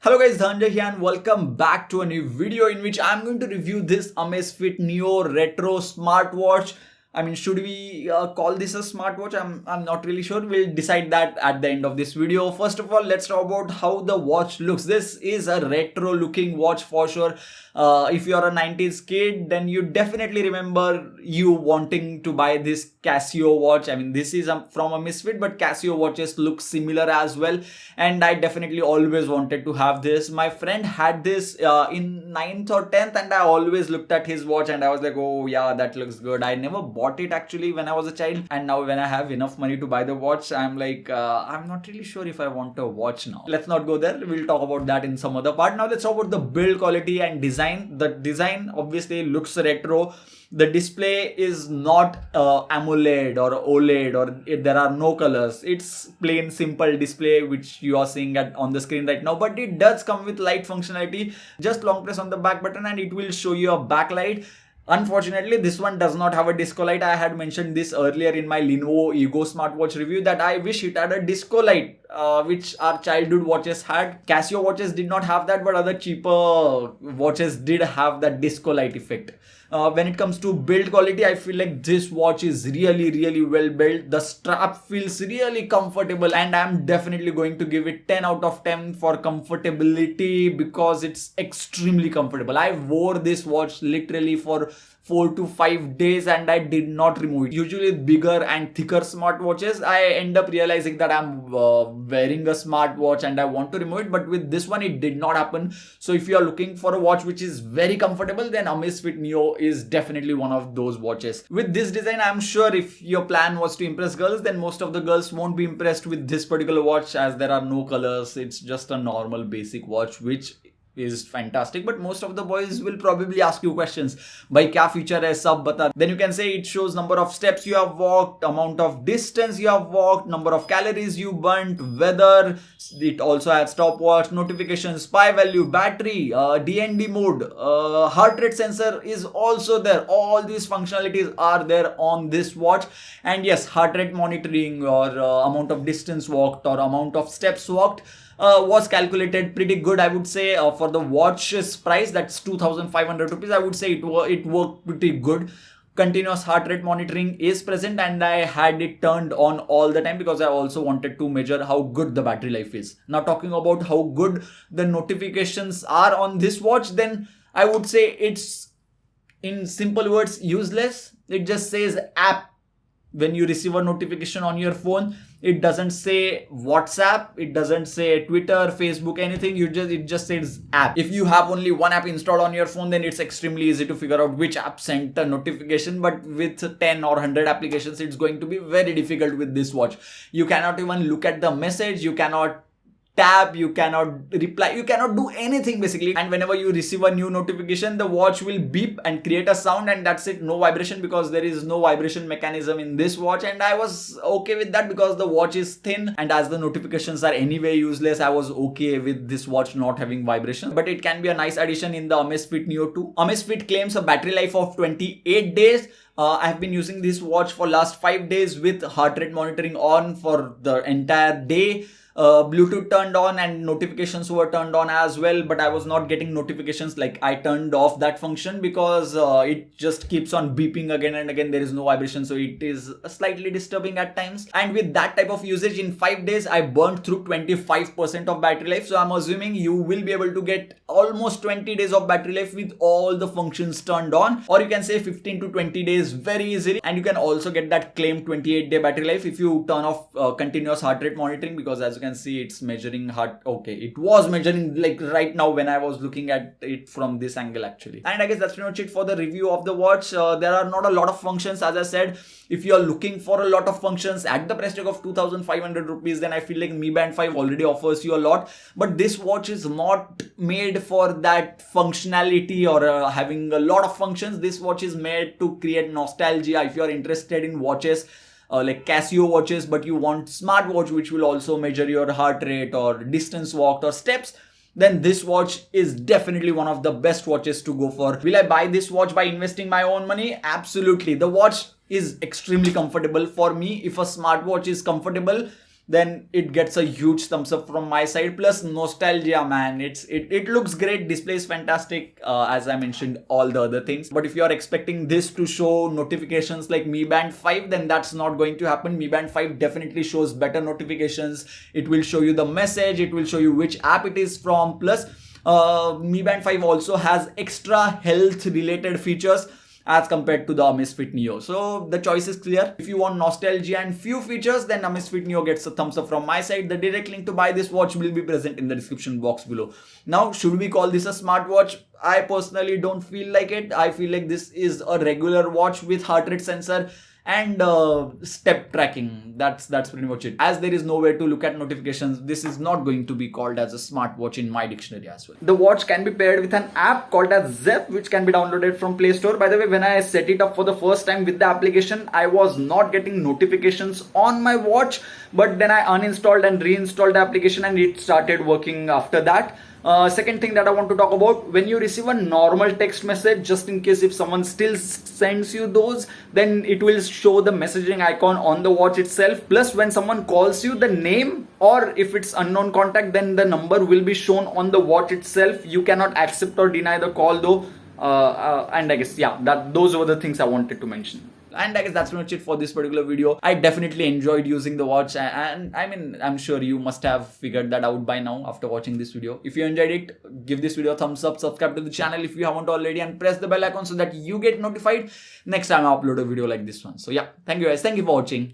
Hello guys, Dhananjay here and welcome back to a new video in which I'm going to review this Amazfit Neo Retro smartwatch. Should we call this a smartwatch? I'm not really sure. We'll decide that at the end of this video. First of all, let's talk about how the watch looks. This is a retro looking watch for sure. If you're a 90s kid, then you definitely remember you wanting to buy this Casio watch. This is from Amazfit, but Casio watches look similar as well. And I definitely always wanted to have this. My friend had this in 9th or 10th, and I always looked at his watch and I was like, oh yeah, that looks good. I never bought it actually when I was a child, and now when I have enough money to buy the watch, I'm like, I'm not really sure if I want a watch now. Let's not go there. We'll talk about that in some other part. Now let's talk about the build quality and design. The design obviously looks retro. The display is not AMOLED or OLED, or there are no colors. It's plain simple display which you are seeing on the screen right now, but it does come with light functionality. Just long press on the back button and it will show you a backlight. Unfortunately, this one does not have a disco light. I had mentioned this earlier in my Lenovo Ego smartwatch review that I wish it had a disco light, which our childhood watches had. Casio watches did not have that, but other cheaper watches did have that disco light effect. When it comes to build quality, I feel like this watch is really well built. The strap feels really comfortable, and I'm definitely going to give it 10 out of 10 for comfortability because it's extremely comfortable. I wore this watch literally for 4 to 5 days and I did not remove it. Usually with bigger and thicker smartwatches, I end up realizing that I'm wearing a smartwatch and I want to remove it, but with this one it did not happen. So if you are looking for a watch which is very comfortable, then Amazfit Neo is definitely one of those watches. With this design, I'm sure if your plan was to impress girls, then most of the girls won't be impressed with this particular watch as there are no colors. It's just a normal basic watch which is fantastic, but most of the boys will probably ask you questions, bhai kya feature hai sab bata. Then you can say it shows number of steps you have walked, amount of distance you have walked, number of calories you burnt, weather. It also has stopwatch, notifications, spy value, battery, DND mode, heart rate sensor is also there. All these functionalities are there on this watch. And yes, heart rate monitoring or amount of distance walked or amount of steps walked was calculated pretty good, I would say. For the watch's price, that's 2,500 rupees, I would say it worked pretty good. Continuous heart rate monitoring is present and I had it turned on all the time because I also wanted to measure how good the battery life is. Now talking about how good the notifications are on this watch, then I would say it's, in simple words, useless. It just says app. When you receive a notification on your phone, it doesn't say WhatsApp, it doesn't say Twitter, Facebook, anything. It just says app. If you have only one app installed on your phone, then it's extremely easy to figure out which app sent a notification. But with 10 or 100 applications, it's going to be very difficult with this watch. You cannot even look at the message, you cannot tab, you cannot reply, you cannot do anything basically. And whenever you receive a new notification, the watch will beep and create a sound, and that's it. No vibration, because there is no vibration mechanism in this watch, and I was okay with that because the watch is thin, and as the notifications are anyway useless, I was okay with this watch not having vibration. But it can be a nice addition in the Amazfit Neo 2. Amazfit claims a battery life of 28 days. I have been using this watch for last 5 days with heart rate monitoring on for the entire day. Bluetooth turned on and notifications were turned on as well, but I was not getting notifications. Like, I turned off that function because it just keeps on beeping again and again. There is no vibration, so it is slightly disturbing at times. And with that type of usage, in 5 days I burned through 25% of battery life. So I'm assuming you will be able to get almost 20 days of battery life with all the functions turned on, or you can say 15 to 20 days very easily. And you can also get that claimed 28-day battery life if you turn off continuous heart rate monitoring, because as you can see, it's measuring heart. Okay, it was measuring like right now when I was looking at it from this angle actually. And I guess that's pretty much it for the review of the watch. There are not a lot of functions, as I said. If you are looking for a lot of functions at the price tag of 2,500 rupees, then I feel like Mi Band 5 already offers you a lot. But this watch is not made for that functionality or having a lot of functions. This watch is made to create nostalgia. If you are interested in watches like Casio watches, but you want smartwatch which will also measure your heart rate or distance walked or steps, then this watch is definitely one of the best watches to go for. Will I buy this watch by investing my own money? Absolutely. The watch is extremely comfortable for me. If a smartwatch is comfortable, then it gets a huge thumbs up from my side. Plus nostalgia, man, it looks great, display is fantastic, as I mentioned all the other things. But if you are expecting this to show notifications like Mi Band 5, then that's not going to happen. Mi Band 5 definitely shows better notifications. It will show you the message, it will show you which app it is from. Plus Mi Band 5 also has extra health related features as compared to the Amazfit Neo. So the choice is clear. If you want nostalgia and few features, then Amazfit Neo gets a thumbs up from my side. The direct link to buy this watch will be present in the description box below. Now, should we call this a smartwatch? I personally don't feel like it. I feel like this is a regular watch with heart rate sensor and step tracking. That's pretty much it. As there is nowhere to look at notifications, this is not going to be called as a smartwatch in my dictionary as well. The watch can be paired with an app called as Zepp, which can be downloaded from Play Store. By the way, when I set it up for the first time with the application, I was not getting notifications on my watch, but then I uninstalled and reinstalled the application and it started working after that. Second thing that I want to talk about, when you receive a normal text message, just in case if someone still sends you those, then it will show the messaging icon on the watch itself. Plus when someone calls you, the name, or if it's unknown contact, then the number will be shown on the watch itself. You cannot accept or deny the call though. And I guess, yeah, those were the things I wanted to mention. And I guess that's pretty much it for this particular video. I definitely enjoyed using the watch, and I mean, I'm sure you must have figured that out by now after watching this video. If you enjoyed it, give this video a thumbs up, subscribe to the channel if you haven't already, and press the bell icon so that you get notified next time I upload a video like this one. So yeah, thank you guys. Thank you for watching.